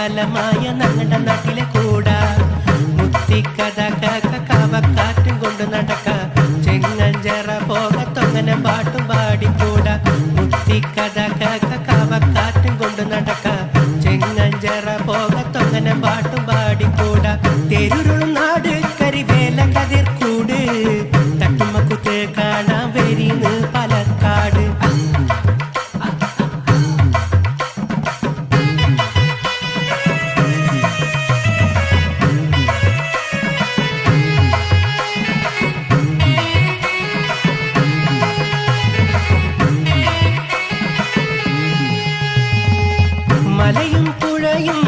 കാലമായ ഞങ്ങളുടെ നാട്ടിലെ കൂടാ മുത്തിക്കഥ കേക്ക കാവക്കാറ്റും കൊണ്ട് നടക്ക ചെങ്ങഞ്ചേറ പോകത്തൊങ്ങനെ പാട്ടും പാടിക്കൂടാ മുത്തിക്കഥ കേക്ക കാവക്കാറ്റും കൊണ്ട് നടക്ക ചെങ്ങഞ്ചേറ പോകത്തൊങ്ങനെ പാട്ടും പാടിക്കൂടാ തെരുരുളും നാട് കരിവേല കതിർക്കൂട് തട്ടുമ്മക്കുത്ത് കാണാൻ വരിന്ന് പാലക്കാട് മലയും പുഴയും